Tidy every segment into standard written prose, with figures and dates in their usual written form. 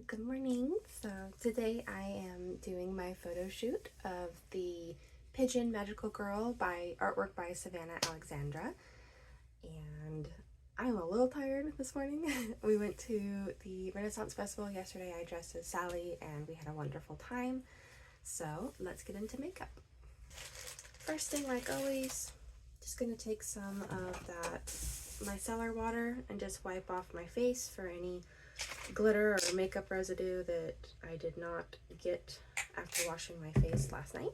Good morning. So today I am doing my photo shoot of the Pigeon Magical Girl by artwork by Savannah Alexandra, and I'm a little tired this morning. We went to the Renaissance Festival yesterday. I dressed as Sally and we had a wonderful time. So let's get into makeup. First thing, like always, just gonna take some of that micellar water and just wipe off my face for any glitter or makeup residue that I did not get after washing my face last night.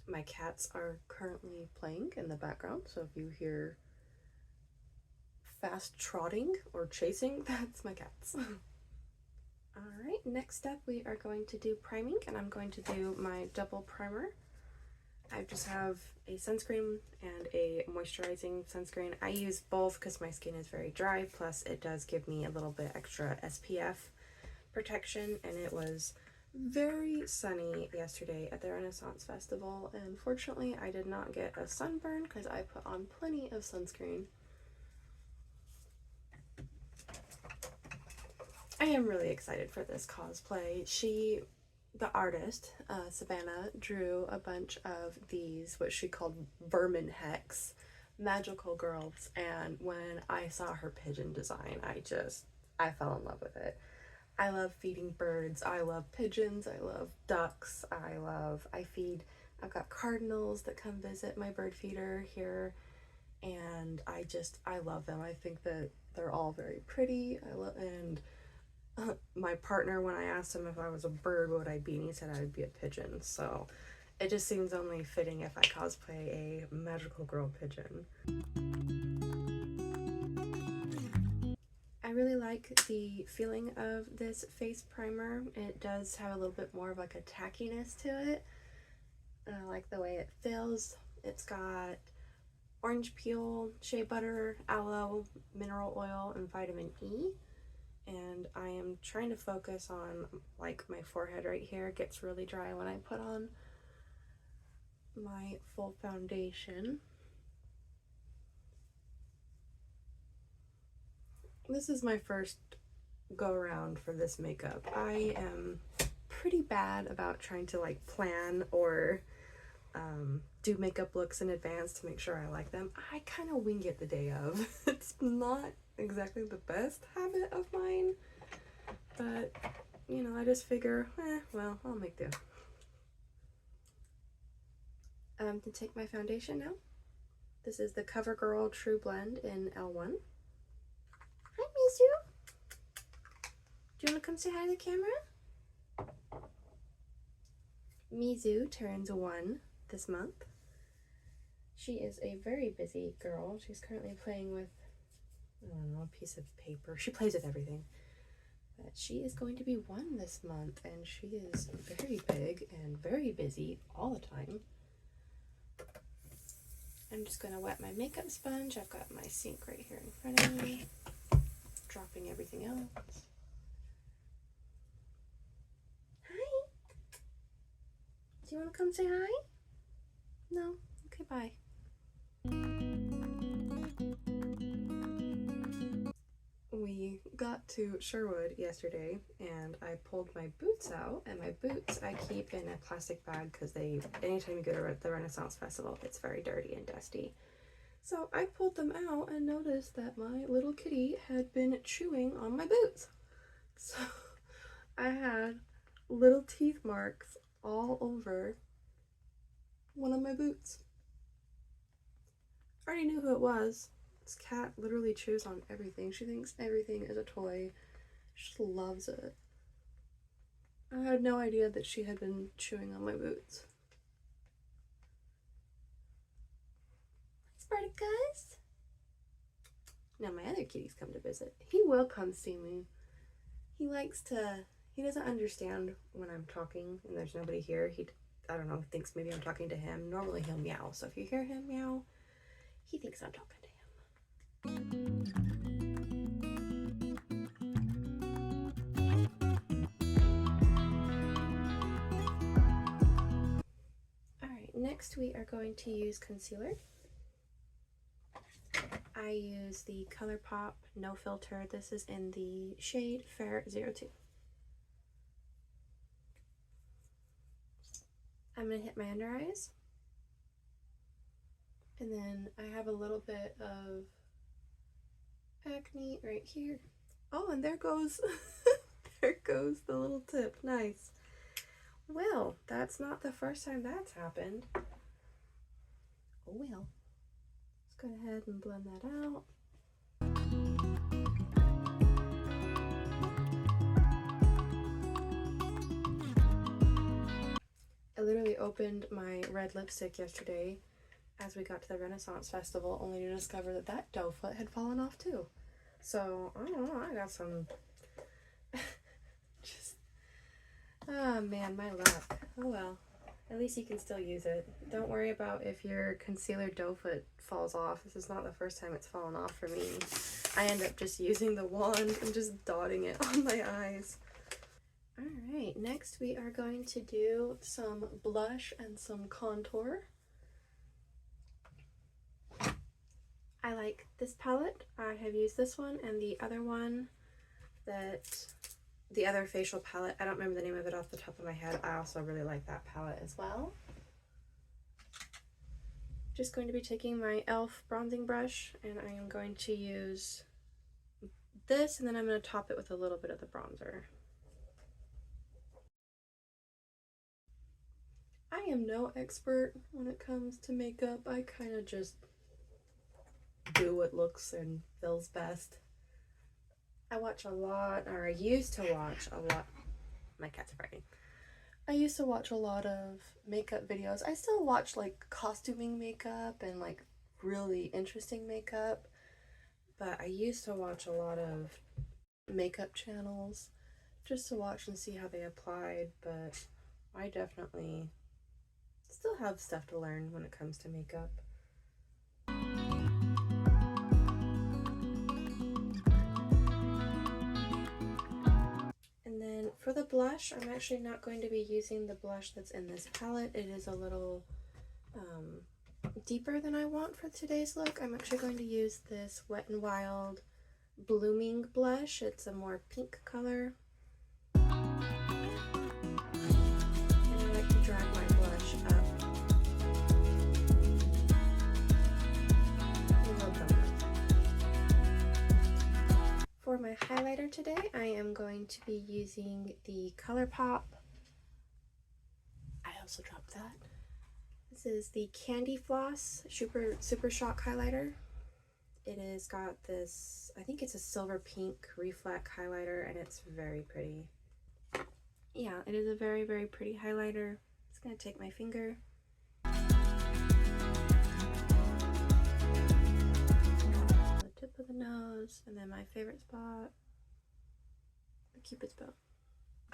My cats are currently playing in the background, so if you hear fast trotting or chasing, that's my cats. Alright, next up we are going to do priming, and I'm going to do my double primer. I just have a sunscreen and a moisturizing sunscreen. I use both because my skin is very dry, plus it does give me a little bit extra SPF protection, and it was very sunny yesterday at the Renaissance Festival, and fortunately I did not get a sunburn because I put on plenty of sunscreen. I am really excited for this cosplay. The artist, Savannah, drew a bunch of these, what she called vermin hex, magical girls, and when I saw her pigeon design, I fell in love with it. I love feeding birds, I love pigeons, I love ducks, I've got cardinals that come visit my bird feeder here, and I love them. I think that they're all very pretty. My partner, when I asked him if I was a bird, what would I be, and he said I would be a pigeon, so it just seems only fitting if I cosplay a magical girl pigeon. I really like the feeling of this face primer. It does have a little bit more of like a tackiness to it, and I like the way it feels. It's got orange peel, shea butter, aloe, mineral oil, and vitamin E. And I am trying to focus on like my forehead right here. It gets really dry when I put on my full foundation. This is my first go around for this makeup. I am pretty bad about trying to like plan or do makeup looks in advance to make sure I like them. I kind of wing it the day of. It's not exactly the best habit of mine, but you know, I just figure, well, I'll make do. To take my foundation now, this is the Covergirl Trublend in L1. Hi, Mizu. Do you want to come say hi to the camera? Mizu turns 1 this month. She is a very busy girl. She's currently playing with, I don't know, a piece of paper. She plays with everything. But she is going to be 1 this month, and she is very big and very busy all the time. I'm just going to wet my makeup sponge. I've got my sink right here in front of me, dropping everything else. Hi! Do you want to come say hi? No? Okay, bye. We got to Sherwood yesterday and I pulled my boots out, and my boots I keep in a plastic bag because anytime you go to the Renaissance Festival, it's very dirty and dusty. So I pulled them out and noticed that my little kitty had been chewing on my boots. So I had little teeth marks all over one of my boots. I already knew who it was. This cat literally chews on everything. She thinks everything is a toy. She just loves it. I had no idea that she had been chewing on my boots. Spartacus! Now my other kitties come to visit. He will come see me. He doesn't understand when I'm talking and there's nobody here. I don't know, thinks maybe I'm talking to him. Normally he'll meow, so if you hear him meow, he thinks I'm talking to him. Alright, next Next we are going to use concealer. I use the Colourpop No Filter. This is in the shade Fair 02. I'm going to hit my under eyes. And then I have a little bit of acne right here. Oh, and there goes, there goes the little tip. Nice. Well, that's not the first time that's happened. Oh well. Let's go ahead and blend that out. I literally opened my red lipstick yesterday as we got to the Renaissance Festival, only to discover that that doe foot had fallen off too. So, I don't know, I got some... just... oh man, my luck. Oh well. At least you can still use it. Don't worry about if your concealer doe foot falls off. This is not the first time it's fallen off for me. I end up just using the wand and just dotting it on my eyes. Alright, next we are going to do some blush and some contour. I like this palette. I have used this one and the other one, the other facial palette. I don't remember the name of it off the top of my head. I also really like that palette as well. Just going to be taking my e.l.f. bronzing brush and I am going to use this, and then I'm going to top it with a little bit of the bronzer. I am no expert when it comes to makeup. I kind of just do what looks and feels best. I watch a lot, or I used to watch a lot. My cat's fighting. I used to watch a lot of makeup videos. I still watch like costuming makeup and like really interesting makeup, but I used to watch a lot of makeup channels just to watch and see how they applied, but I definitely still have stuff to learn when it comes to makeup. And then for the blush, I'm actually not going to be using the blush that's in this palette. It is a little deeper than I want for today's look. I'm actually going to use this Wet n Wild Blooming blush. It's a more pink color. And I like to drag my blush up. For my highlighter today, I am going to be using the Colourpop. I also dropped that. This is the Candy Floss Super Shock Highlighter. It has got this, I think it's a silver pink reflect highlighter, and it's very pretty. Yeah, it is a very, very pretty highlighter. Just gonna take my finger. Tip of the nose, and then my favorite spot, the Cupid's bow.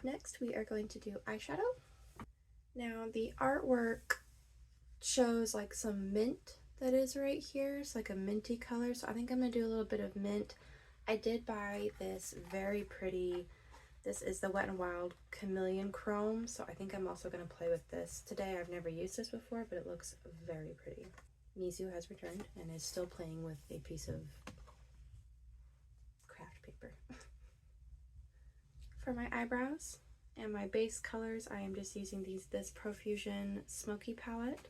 Next we are going to do eyeshadow. Now the artwork shows like some mint that is right here. It's like a minty color, so I think I'm gonna do a little bit of mint. I did buy this very pretty, this is the Wet n Wild Chameleon Chrome, so I think I'm also gonna play with this today. I've never used this before, but it looks very pretty. Mizu has returned and is still playing with a piece of craft paper. For my eyebrows and my base colors, I am just using this Profusion Smoky palette.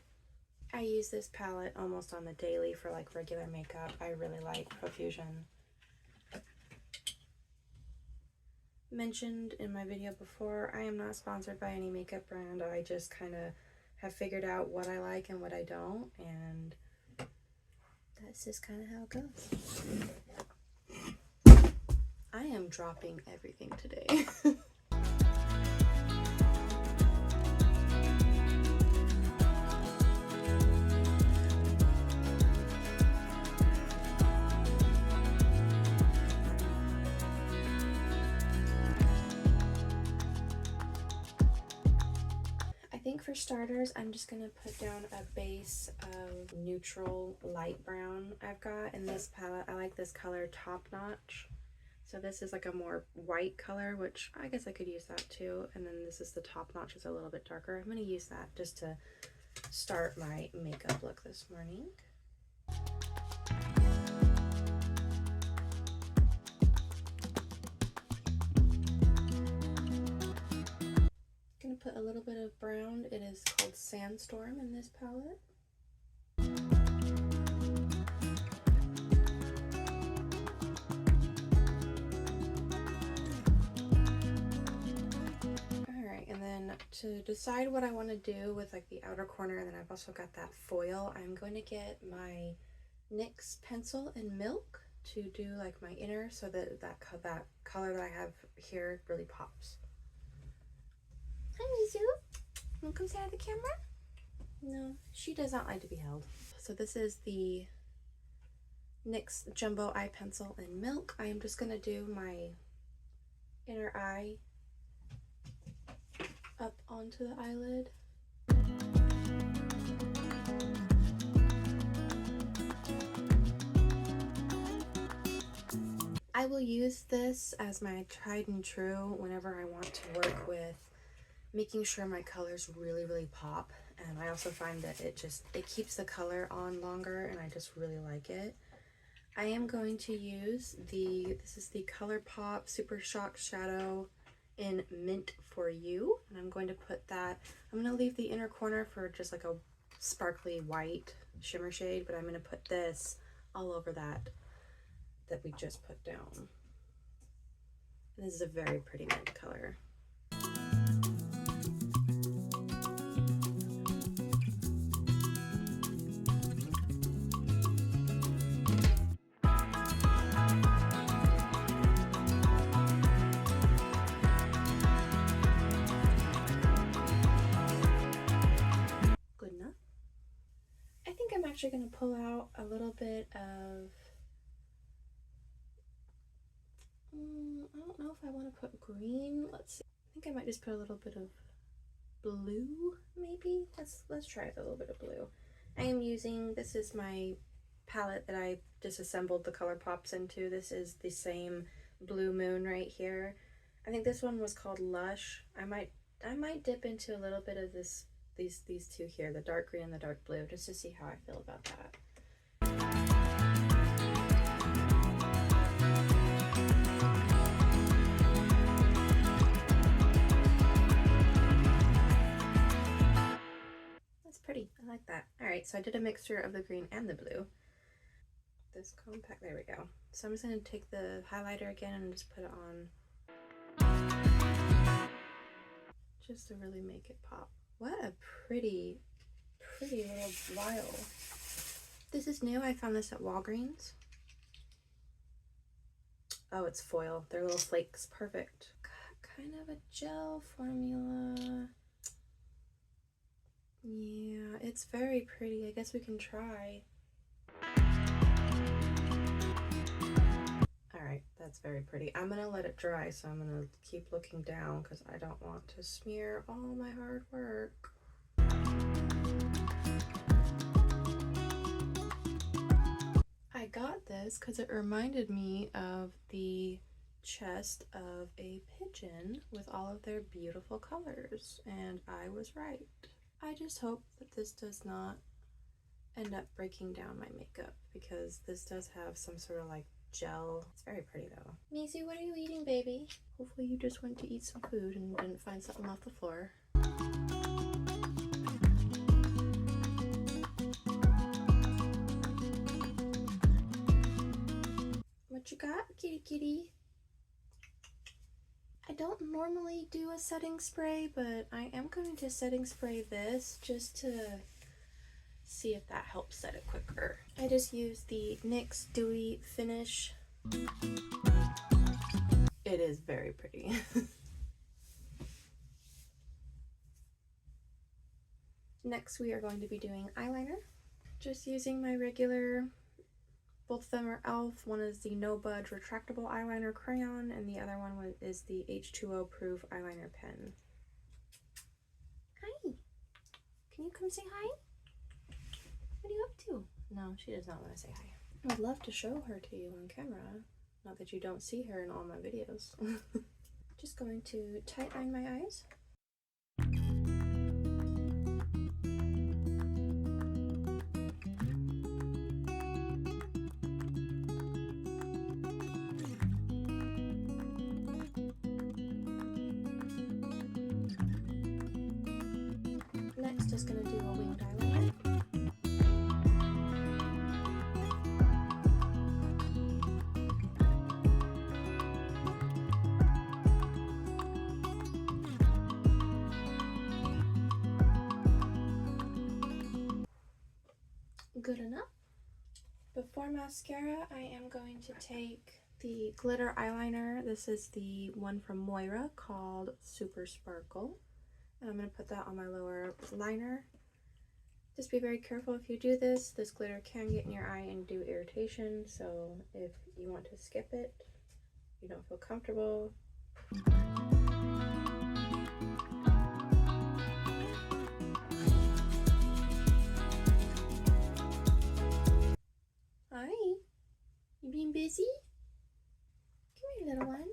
I use this palette almost on the daily for like regular makeup. I really like Profusion. Mentioned in my video before, I am not sponsored by any makeup brand. I just kind of have figured out what I like and what I don't, and that's just kind of how it goes. I am dropping everything today. I think for starters, I'm just going to put down a base of neutral light brown I've got in this palette. I like this color Top Notch. So this is like a more white color, which I guess I could use that too. And then this is the Top Notch, is a little bit darker. I'm going to use that just to start my makeup look this morning. I'm gonna put a little bit of brown. It is called Sandstorm in this palette. Alright, and then to decide what I want to do with like the outer corner, and then I've also got that foil, I'm going to get my NYX pencil in Milk to do like my inner, so that that color that I have here really pops. Hi, Mizu. Want to come say hi to the camera? No, she does not like to be held. So this is the NYX Jumbo Eye Pencil in Milk. I am just going to do my inner eye up onto the eyelid. I will use this as my tried and true whenever I want to work with making sure my colors really pop, and I also find that it keeps the color on longer, and I just really like it. I am going to use this is the Colourpop Super Shock Shadow in Mint For You, and I'm going to put that, I'm going to leave the inner corner for just like a sparkly white shimmer shade, but I'm going to put this all over that we just put down. And this is a very pretty mint color. Good enough. I think I'm actually going to pull out a little bit of I don't know if I want to put green. Let's see. I think I might just put a little bit of blue, maybe. Let's try a little bit of blue. I am using, this is my palette that I disassembled the Colourpops into. This is the same Blue Moon right here. I think this one was called Lush. I might dip into a little bit of these two here, the dark green and the dark blue, just to see how I feel about that. Pretty. I like that. Alright, so I did a mixture of the green and the blue. This compact, there we go. So I'm just going to take the highlighter again and just put it on just to really make it pop. What a pretty little vial. This is new. I found this at Walgreens. Oh, it's foil. They're little flakes. Perfect. Got kind of a gel formula. Yeah, it's very pretty. I guess we can try. Alright, that's very pretty. I'm gonna let it dry, so I'm gonna keep looking down because I don't want to smear all my hard work. I got this because it reminded me of the chest of a pigeon with all of their beautiful colors, and I was right. I just hope that this does not end up breaking down my makeup, because this does have some sort of like gel. It's very pretty though. Mizu, what are you eating, baby? Hopefully you just went to eat some food and didn't find something off the floor. What you got, kitty kitty? I don't normally do a setting spray, but I am going to setting spray this just to see if that helps set it quicker. I just used the NYX Dewy Finish. It is very pretty. Next we are going to be doing eyeliner. Just using my regular, both of them are e.l.f. One is the No Budge Retractable Eyeliner Crayon, and the other one is the H2O Proof Eyeliner Pen. Hi! Can you come say hi? What are you up to? No, she does not want to say hi. I would love to show her to you on camera. Not that you don't see her in all my videos. Just going to tight line my eyes. just going to do a winged eyeliner. Good enough. Before mascara, I am going to take the glitter eyeliner. This is the one from Moira called Super Sparkle. And I'm going to put that on my lower liner. Just be very careful if you do this. This glitter can get in your eye and do irritation, so if you want to skip it, you don't feel comfortable. Hi, you being busy? Come here, little one.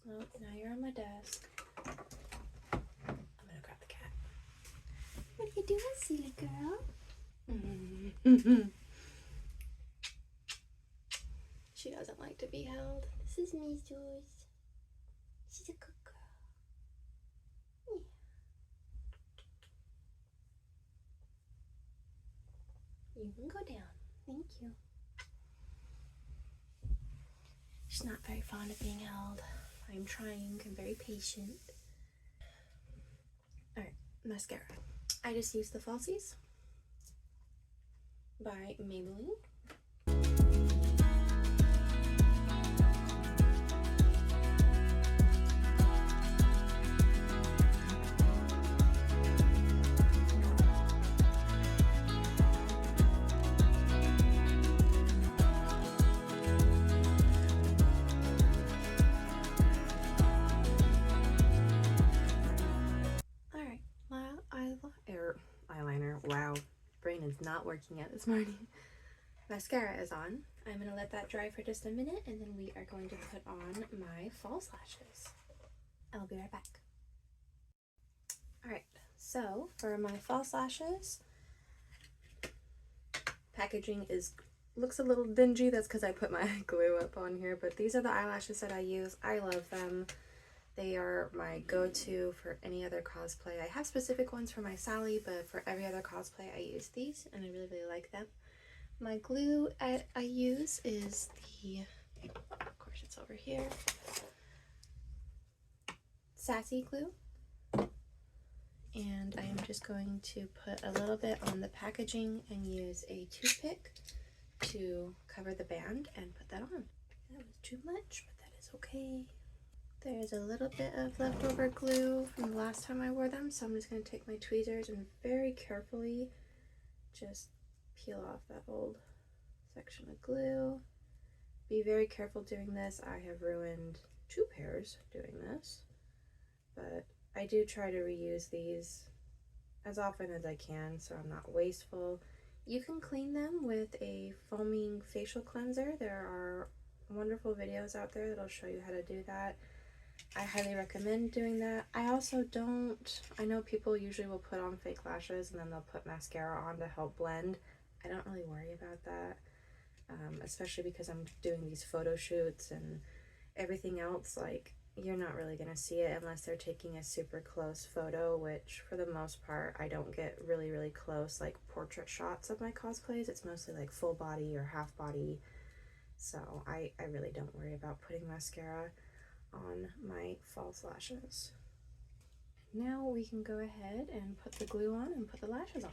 Oh, now you're on my desk. I'm gonna grab the cat. What are you doing, silly girl? She doesn't like to be held. This is Mizu's. She's a good girl. Yeah. You can go down. Thank you. She's not very fond of being held. I'm trying. I'm very patient. Alright, mascara. I just used the Flossies by Maybelline. Eyeliner. Wow, brain is not working yet this morning. Mascara is on. I'm going to let that dry for just a minute, and then we are going to put on my false lashes. I'll be right back. Alright, so for my false lashes, packaging looks a little dingy. That's because I put my glue up on here, but these are the eyelashes that I use. I love them. They are my go-to for any other cosplay. I have specific ones for my Sally, but for every other cosplay I use these, and I really, really like them. My glue I use is the, of course it's over here, Sassy glue. And I am just going to put a little bit on the packaging and use a toothpick to cover the band and put that on. That was too much, but that is okay. There's a little bit of leftover glue from the last time I wore them, so I'm just going to take my tweezers and very carefully just peel off that old section of glue. Be very careful doing this. I have ruined 2 pairs doing this, but I do try to reuse these as often as I can so I'm not wasteful. You can clean them with a foaming facial cleanser. There are wonderful videos out there that'll show you how to do that. I highly recommend doing that. I also don't, I know people usually will put on fake lashes and then they'll put mascara on to help blend. I don't really worry about that, especially because I'm doing these photo shoots and everything else. Like, you're not really going to see it unless they're taking a super close photo, which for the most part I don't get really, really close like portrait shots of my cosplays. It's mostly like full body or half body, so I really don't worry about putting mascara on my false lashes. Now we can go ahead and put the glue on and put the lashes on.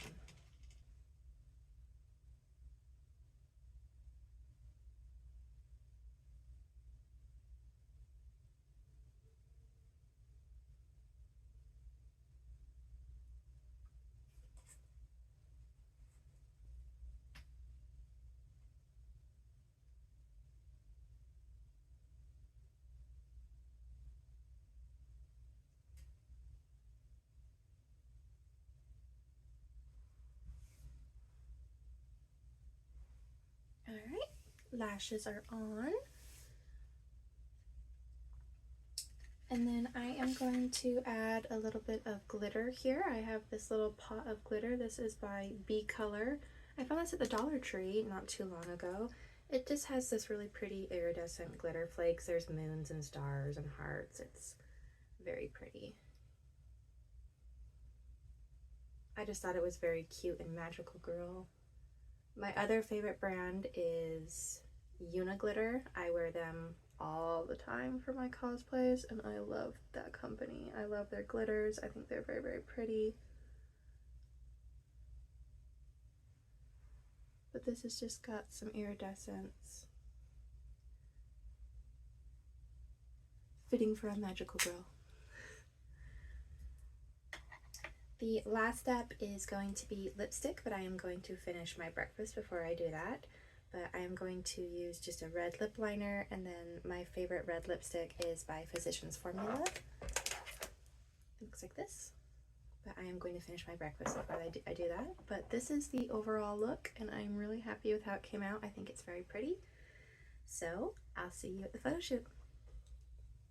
Alright, lashes are on. And then I am going to add a little bit of glitter here. I have this little pot of glitter. This is by B Color. I found this at the Dollar Tree not too long ago. It just has this really pretty iridescent glitter flakes. There's moons and stars and hearts. It's very pretty. I I just thought it was very cute and magical girl. My other favorite brand is Uniglitter. I wear them all the time for my cosplays, and I love that company. I love their glitters. I think they're very, very pretty. But this has just got some iridescence. Fitting for a magical girl. The last step is going to be lipstick, but I am going to finish my breakfast before I do that. But I am going to use just a red lip liner, and then my favorite red lipstick is by Physicians Formula. It looks like this. But I am going to finish my breakfast before I do that. But this is the overall look, and I'm really happy with how it came out. I think it's very pretty. So I'll see you at the photo shoot.